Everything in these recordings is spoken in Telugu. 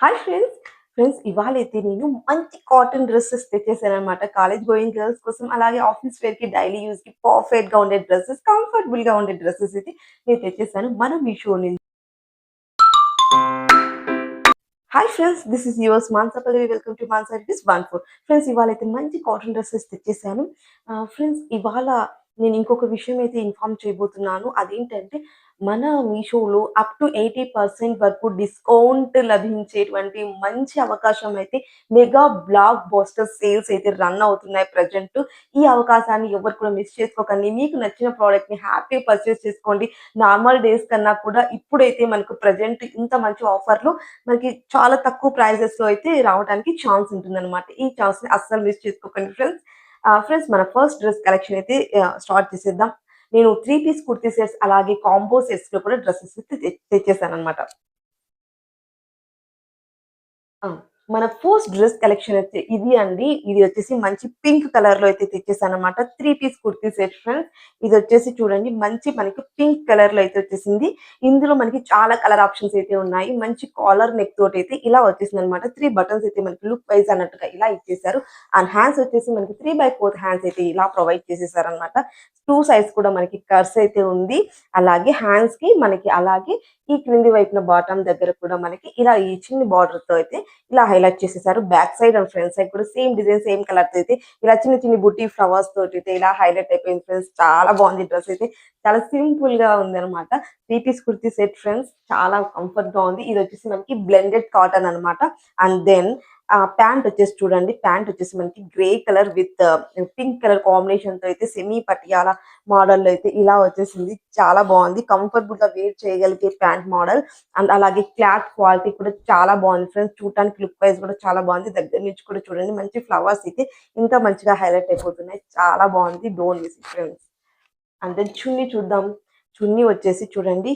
హాయ్ ఫ్రెండ్స్ ఇవాళైతే నేను మంచి కాటన్ డ్రెస్సెస్ తెచ్చేసాననమాట. కాలేజ్ గోయింగ్ గర్ల్స్ కోసం, అలాగే ఆఫీస్ వేర్‌కి, డైలీ యూజ్‌కి పర్ఫెక్ట్‌గా ఉండే డ్రెసెస్, కంఫర్టబుల్‌గా ఉండే డ్రెసెస్ అయితే నేను తెచ్చేసాను మన మీషో నుంచి. Hi friends, this is yours Manasa Pallavi. Welcome to Manasa service 14. Friends ఇవాళైతే మంచి కాటన్ డ్రెసెస్ తెచ్చేసాను. ఫ్రెండ్స్ ఇవాళ నేను ఇంకొక విషయం అయితే ఇన్ఫార్మ్ చేయబోతున్నాను. అదేంటంటే మన మీషోలో అప్ టు 80% వరకు డిస్కౌంట్ లభించేటువంటి మంచి అవకాశం అయితే మెగా బ్లాక్ బస్టర్ సేల్స్ అయితే రన్ అవుతున్నాయి ప్రెజెంట్. ఈ అవకాశాన్ని ఎవరు కూడా మిస్ చేసుకోకండి. మీకు నచ్చిన ప్రోడక్ట్‌ని హ్యాపీగా పర్చేస్ చేసుకోండి. నార్మల్ డేస్ కన్నా కూడా ఇప్పుడైతే మనకు ప్రెజెంట్ ఇంత మంచి ఆఫర్‌లో మనకి చాలా తక్కువ ప్రైజెస్‌లో అయితే రావడానికి ఛాన్స్ ఉంటుందన్నమాట. ఈ ఛాన్స్‌ని అస్సలు మిస్ చేసుకోకండి ఫ్రెండ్స్. ఫ్రెండ్స్ మన ఫస్ట్ డ్రెస్ కలెక్షన్ అయితే స్టార్ట్ చేసేద్దాం. నేను 3 పీస్ కుర్తీ సెట్స్ అలాగే కాంబో సెట్స్‌లో కూడా డ్రెసెస్ అయితే తెచ్చేసానన్నమాట. ఆ! మన ఫస్ట్ డ్రెస్ కలెక్షన్ అయితే ఇది అండి. ఇది వచ్చేసి మంచి పింక్ కలర్‌లో అయితే తెచ్చేసానన్నమాట. 3 పీస్ కుర్తీ సెట్ ఫ్రెండ్స్. ఇదొచ్చేసి చూడండి మంచి మనకి పింక్ కలర్‌లో అయితే వచ్చేసింది. ఇందులో మనకి చాలా కలర్ ఆప్షన్స్ అయితే ఉన్నాయి. మంచి కాలర్ నెక్ తోటైతే ఇలా వచ్చేసిందన్నమాట. 3 బటన్స్ అయితే మనకి లుక్ వైస్ అన్నట్టుగా ఇలా ఇచ్చేసారు. అండ్ హ్యాండ్స్ వచ్చేసి మనకి 3/4 హ్యాండ్స్ అయితే ఇలా ప్రొవైడ్ చేసేసారన్నమాట. 2 సైడ్స్ కూడా మనకి కర్వ్స్ అయితే ఉంది. అలాగే హ్యాండ్స్‌కి మనకి అలాగే ఈ క్రింది వైపున బాటమ్ దగ్గర కూడా మనకి ఇలా ఈ చిన్ని బార్డర్‌తో అయితే ఇలా హైలైట్ చేసేసారు. Back side and front side కూడా సేమ్ డిజైన్, సేమ్ కలర్‌తో అయితే ఇలా చిన్ని చిన్ని బుట్టి ఫ్లవర్స్ తోటైతే ఇలా హైలైట్ అయిపోయింది ఫ్రెండ్స్. చాలా బాగుంది డ్రెస్ అయితే. చాలా సింపుల్‌గా ఉందనమాట. 3 పీస్ కుర్తీ సెట్ ఫ్రెండ్స్. చాలా కంఫర్ట్‌గా ఉంది. ఇదొచ్చేసి మనకి బ్లెండెడ్ కాటన్ అనమాట. అండ్ దెన్ ప్యాంట్ వచ్చేసి చూడండి. ప్యాంట్ వచ్చేసి మనకి grey colour with pink colour కాంబినేషన్‌తో అయితే సెమీ పటియాలా మోడల్‌లో అయితే ఇలా వచ్చేసింది. చాలా బాగుంది. కంఫర్టబుల్‌గా వేర్ చేయగలిగే ప్యాంట్ మోడల్. అండ్ అలాగే క్లాత్ క్వాలిటీ కూడా చాలా బాగుంది ఫ్రెండ్స్. చూడటానికి లుక్ వైస్ కూడా చాలా బాగుంది. దగ్గర నుంచి కూడా చూడండి మంచి ఫ్లవర్స్ అయితే ఇంత మంచిగా హైలైట్ అయిపోతున్నాయి. చాలా బాగుంది. Don't miss it friends. And then chunni చూద్దాం. చున్నీ వచ్చేసి చూడండి.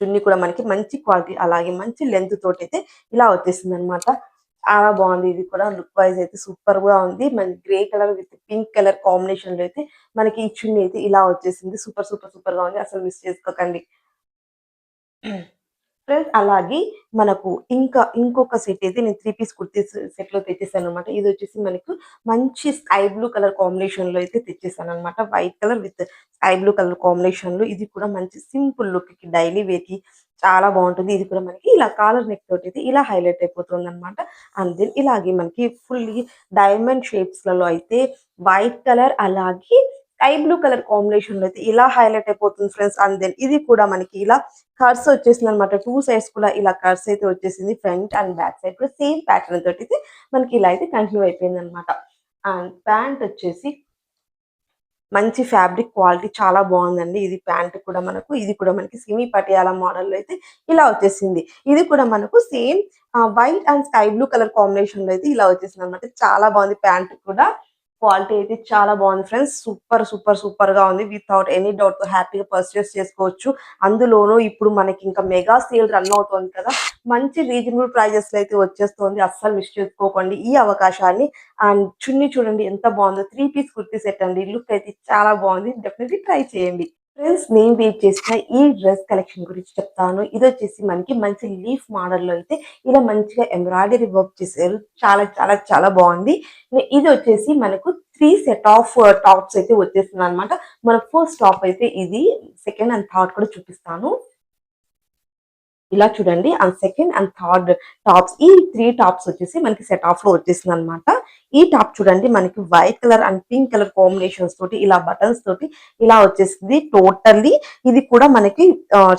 చున్నీ కూడా మనకి మంచి క్వాలిటీ అలాగే మంచి లెంత్ తోటైతే ఇలా వచ్చేసిందనమాట. చాలా బాగుంది. ఇది కూడా లుక్ వైస్ అయితే సూపర్‌గా ఉంది. మనకి grey colour with pink colour కాంబినేషన్‌లో అయితే మనకి ఈ చున్నీ అయితే ఇలా వచ్చేసింది. సూపర్‌గా ఉంది. అసలు మిస్ చేసుకోకండి. ఫ్రెండ్స్ అలాగే మనకు ఇంకొక సెట్ అయితే నేను 3 పీస్ కుర్తీ సెట్‌లో తెచ్చేసాననమాట. ఇదొచ్చేసి మనకు మంచి స్కై బ్లూ కలర్ కాంబినేషన్‌లో అయితే తెచ్చేసాననమాట. White colour with sky blue colour కాంబినేషన్‌లో ఇది కూడా మంచి సింపుల్ లుక్‌కి డైలీ వేర్‌కి చాలా బావుంటుంది. ఇది కూడా మనకి ఇలా కాలర్ నెక్ తోటైతే ఇలా హైలైట్ అయిపోతుందనమాట. అండ్ దెన్ ఇలాగే మనకి ఫుల్లీ డైమండ్ షేప్స్‌లలో అయితే వైట్ కలర్ అలాగే స్కై బ్లూ కలర్ కాంబినేషన్‌లో అయితే ఇలా హైలైట్ అయిపోతుంది ఫ్రెండ్స్. అండ్ దెన్ ఇది కూడా మనకి ఇలా కర్వ్స్ వచ్చేసిందనమాట. 2 సైడ్స్ కూడా ఇలా కర్వ్స్ అయితే వచ్చేసింది. ఫ్రంట్ అండ్ బ్యాక్ సైడ్ కూడా సేమ్ ప్యాటర్న్ తోటైతే మనకి ఇలా అయితే కంటిన్యూ అయిపోయిందనమాట. అండ్ ప్యాంట్ వచ్చేసి మంచి ఫ్యాబ్రిక్ క్వాలిటీ చాలా బాగుందండి. ఇది ప్యాంట్ కూడా మనకు ఇది కూడా మనకి సెమీ పటియాలా మోడల్‌లో అయితే ఇలా వచ్చేసింది. ఇది కూడా మనకు same white and sky blue colour కాంబినేషన్‌లో అయితే ఇలా వచ్చేసిందనమాట. చాలా బాగుంది ప్యాంట్ కూడా. క్వాలిటీ అయితే చాలా బాగుంది ఫ్రెండ్స్. సూపర్‌గా ఉంది. వితౌట్ ఎనీ డౌట్ హ్యాపీగా పర్చేస్ చేసుకోవచ్చు. అందులోనూ ఇప్పుడు మనకి ఇంకా మెగా సేల్ రన్ అవుతోంది కదా! మంచి రీజనబుల్ ప్రైజెస్‌లో అయితే వచ్చేస్తుంది. అస్సలు మిస్ చేసుకోకండి ఈ అవకాశాన్ని. అండ్ చున్నీ చూడండి ఎంత బాగుందో. 3 పీస్ కుర్తీ సెట్ అండి. లుక్ అయితే చాలా బాగుంది. డెఫినెట్‌లీ ట్రై చేయండి. ఫ్రెండ్స్ నేను వేర్ చేసిన ఈ డ్రెస్ కలెక్షన్ గురించి చెప్తాను. ఇదొచ్చేసి మనకి మంచి లీఫ్ మోడల్‌లో అయితే ఇలా మంచిగా ఎంబ్రాయిడరీ వర్క్ చేశారు. చాలా బాగుంది. ఇదొచ్చేసి మనకు 3 సెట్ ఆఫ్ టాప్స్ అయితే వచ్చేసిందనమాట. మన ఫస్ట్ టాప్ అయితే ఇది. సెకండ్ అండ్ థర్డ్ కూడా చూపిస్తాను. ఇలా చూడండి. And second and third tops ఈ 3 టాప్స్ వచ్చేసి మనకి సెట్ ఆఫ్‌లో వచ్చేసిందనమాట. ఈ టాప్ చూడండి మనకి white colour and pink colour combinations తోటి ఇలా బటన్స్ తోటి ఇలా వచ్చేసింది. టోటల్లీ ఇది కూడా మనకి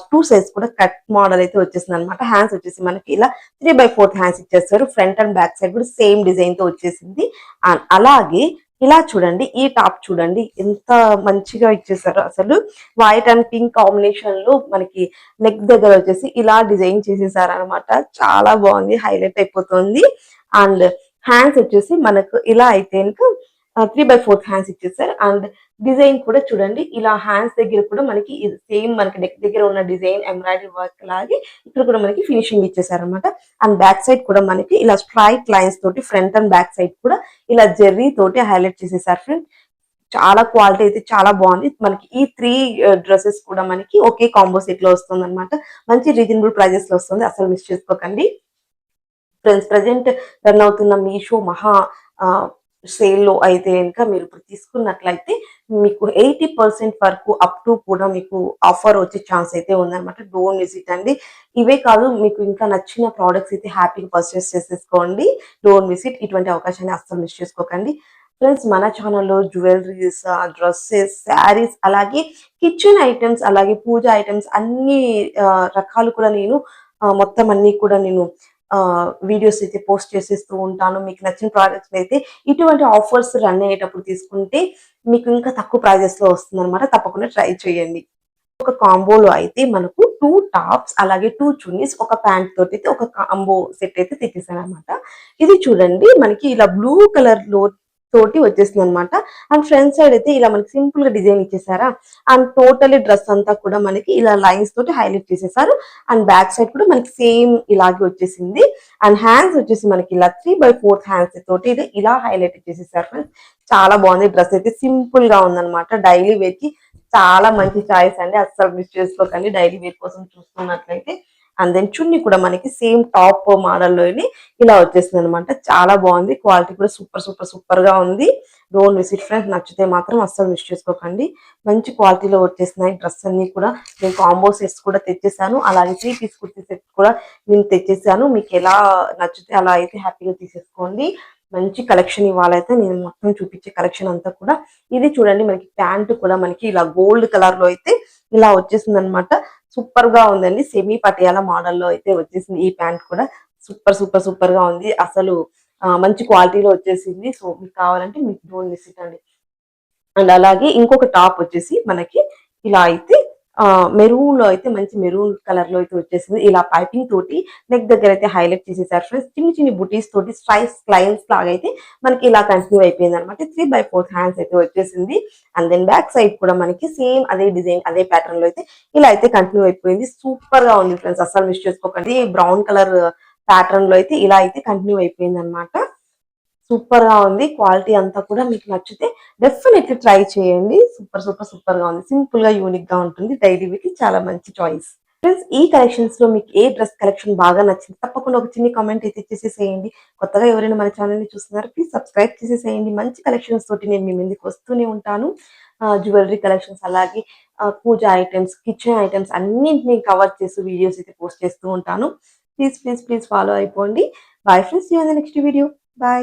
2 సైడ్స్ కూడా కట్ మోడల్ అయితే వచ్చేసిందనమాట. హ్యాండ్స్ వచ్చేసి మనకి ఇలా 3/4 హ్యాండ్స్ ఇచ్చేస్తారు. ఫ్రంట్ అండ్ బ్యాక్ సైడ్ కూడా సేమ్ డిజైన్‌తో వచ్చేసింది. అండ్ అలాగే ఇలా చూడండి. ఈ టాప్ చూడండి ఎంత మంచిగా ఇచ్చేసారో అసలు. వైట్ అండ్ పింక్ కాంబినేషన్‌లో మనకి నెక్ దగ్గర వచ్చేసి ఇలా డిజైన్ చేసేసారనమాట. చాలా బాగుంది. హైలైట్ అయిపోతుంది. అండ్ హ్యాండ్స్ వచ్చేసి మనకు ఇలా అయితే గనుక 3/4 హ్యాండ్స్ ఇచ్చేసారు. అండ్ డిజైన్ కూడా చూడండి ఇలా హ్యాండ్స్ దగ్గర కూడా మనకి ఇది సేమ్ మనకి నెక్ దగ్గర ఉన్న డిజైన్ ఎంబ్రాయిడరీ వర్క్ లాగే ఇక్కడ కూడా మనకి ఫినిషింగ్ ఇచ్చేసారనమాట. అండ్ బ్యాక్ సైడ్ కూడా మనకి ఇలా స్ట్రైట్ లైన్స్ తోటి ఫ్రంట్ అండ్ బ్యాక్ సైడ్ కూడా ఇలా జెర్రీ తోటి హైలైట్ చేసేసారు ఫ్రెండ్స్. చాలా క్వాలిటీ అయితే చాలా బాగుంది. మనకి ఈ 3 డ్రెసెస్ కూడా మనకి ఒకే కాంబో సెట్ లో వస్తుందన్నమాట. మంచి రీజనబుల్ ప్రైజెస్ లో వస్తుంది. అసలు మిస్ చేసుకోకండి. ఫ్రెండ్స్ ప్రెజెంట్ రన్ అవుతున్న మీషో మహా సేల్‌లో అయితే గనుక మీరు ఇప్పుడు తీసుకున్నట్లయితే మీకు 80% వరకు అప్ టు కూడా మీకు ఆఫర్ వచ్చే ఛాన్స్ అయితే ఉందన్నమాట. డోంట్ మిస్ ఇట్ అండి. ఇవే కాదు మీకు ఇంకా నచ్చిన ప్రొడక్ట్స్ అయితే హ్యాపీగా పర్చేస్ చేసేసుకోండి. Don't miss it. ఇటువంటి అవకాశాన్ని అస్సలు మిస్ చేసుకోకండి. ఫ్రెండ్స్ మన ఛానల్‌లో జ్యువెలరీస్, డ్రెసెస్, శారీస్ అలాగే కిచెన్ ఐటెమ్స్ అలాగే పూజ ఐటెమ్స్ అన్ని రకాలు కూడా నేను మొత్తం అన్నీ కూడా నేను వీడియోస్ అయితే పోస్ట్ చేసేస్తూ ఉంటాను. మీకు నచ్చిన ప్రొడక్ట్స్ అయితే ఇటువంటి ఆఫర్స్ రన్ అయ్యేటప్పుడు తీసుకుంటే మీకు ఇంకా తక్కువ ప్రైజెస్‌లో వస్తుందన్నమాట. తప్పకుండా ట్రై చేయండి. ఒక కాంబోలో అయితే మనకు 2 టాప్స్ అలాగే 2 చున్నీస్ ఒక ప్యాంట్ తోటైతే ఒక కాంబో సెట్ అయితే తెచ్చేసానన్నమాట. ఇది చూడండి మనకి ఇలా బ్లూ కలర్‌లో తోటి వచ్చేసిందన్నమాట. అండ్ ఫ్రంట్ సైడ్ అయితే ఇలా మనకి సింపుల్‌గా డిజైన్ ఇచ్చేసారా? అండ్ టోటల్లీ డ్రెస్ అంతా కూడా మనకి ఇలా లైన్స్ తోటి హైలైట్ చేసేసారు. అండ్ బ్యాక్ సైడ్ కూడా మనకి సేమ్ ఇలాగే వచ్చేసింది. అండ్ హ్యాండ్స్ వచ్చేసి మనకి ఇలా 3/4 హ్యాండ్స్ తోటి ఇది ఇలా హైలైట్ చేసేసారు ఫ్రెండ్స్. చాలా బాగుంది. డ్రెస్ అయితే సింపుల్‌గా ఉందన్నమాట. డైలీ వేర్‌కి చాలా మంచి చాయిస్ అండి. అస్సలు మిస్ చేసుకోకండి డైలీ వేర్ కోసం చూస్తున్నట్లయితే. అండ్ దెన్ చున్నీ కూడా మనకి సేమ్ టాప్ మోడల్‌లోనే ఇలా వచ్చేసిందనమాట. చాలా బాగుంది. క్వాలిటీ కూడా సూపర్‌గా ఉంది. Don't miss it friends. నచ్చితే మాత్రం అస్సలు మిస్ చేసుకోకండి. మంచి క్వాలిటీలో వచ్చేసినాయి డ్రెస్ అన్నీ కూడా. నేను కాంబో సెట్స్ కూడా తెచ్చేసాను. అలాగే 3 పీస్ కుర్తీ సెట్ కూడా నేను తెచ్చేసాను. మీకు ఎలా నచ్చితే అలా అయితే హ్యాపీగా తీసేసుకోండి. మంచి కలెక్షన్ ఇవాళైతే నేను మొత్తం చూపించే కలెక్షన్ అంతా కూడా ఇది చూడండి మనకి ప్యాంట్ కూడా మనకి ఇలా గోల్డ్ కలర్ లో అయితే ఇలా వచ్చేసింది అనమాట. సూపర్ గా ఉందండి. సెమీ పటియాలా మోడల్లో అయితే వచ్చేసింది ఈ ప్యాంట్ కూడా. సూపర్ గా ఉంది. అసలు మంచి క్వాలిటీలో వచ్చేసింది. సో మీకు కావాలంటే మీకు డోంట్ మిస్ ఇట్ అండి. అండ్ అలాగే ఇంకొక టాప్ వచ్చేసి మనకి ఇలా అయితే మెరూన్ లో అయితే మంచి మెరూన్ కలర్ లో అయితే వచ్చేసింది. ఇలా పైపింగ్ తోటి నెక్ దగ్గర అయితే హైలైట్ చేసేసారు ఫ్రెండ్స్. చిన్ని బుటీస్ తోటి స్ట్రైప్స్ లైన్స్ లాగా అయితే మనకి ఇలా కంటిన్యూ అయిపోయింది అనమాట. 3/4 హ్యాండ్స్ అయితే వచ్చేసింది. అండ్ దెన్ బ్యాక్ సైడ్ కూడా మనకి సేమ్ అదే డిజైన్ అదే ప్యాటర్న్ లో అయితే ఇలా అయితే కంటిన్యూ అయిపోయింది. సూపర్ గా ఉంది ఫ్రెండ్స్. అస్సలు మిస్ చేసుకోకండి. బ్రౌన్ కలర్ ప్యాటర్న్ లో అయితే ఇలా అయితే కంటిన్యూ అయిపోయింది అనమాట. సూపర్ గా ఉంది. క్వాలిటీ అంతా కూడా మీకు నచ్చితే డెఫినెట్లీ ట్రై చేయండి. సూపర్ గా ఉంది. సింపుల్ గా యూనిక్ గా ఉంటుంది. డైలీ వేర్‌కి చాలా మంచి చాయిస్. ఫ్రెండ్స్ ఈ కలెక్షన్స్ లో మీకు ఏ డ్రెస్ కలెక్షన్ బాగా నచ్చింది? తప్పకుండా ఒక చిన్ని కామెంట్ అయితే చేసేసేయండి. కొత్తగా ఎవరైనా మన ఛానల్ ని చూస్తున్నారో ప్లీజ్ సబ్స్క్రైబ్ చేసేసేయండి. మంచి కలెక్షన్స్ తోటి నేను మీ ముందుకు వస్తూనే ఉంటాను. జ్యువెలరీ కలెక్షన్స్ అలాగే పూజ ఐటెమ్స్, కిచెన్ ఐటెమ్స్ అన్నింటిని కవర్ చేసి వీడియోస్ అయితే పోస్ట్ చేస్తూ ఉంటాను. ప్లీజ్ ఫాలో అయిపోండి. Bye friends. See you in the next video. By.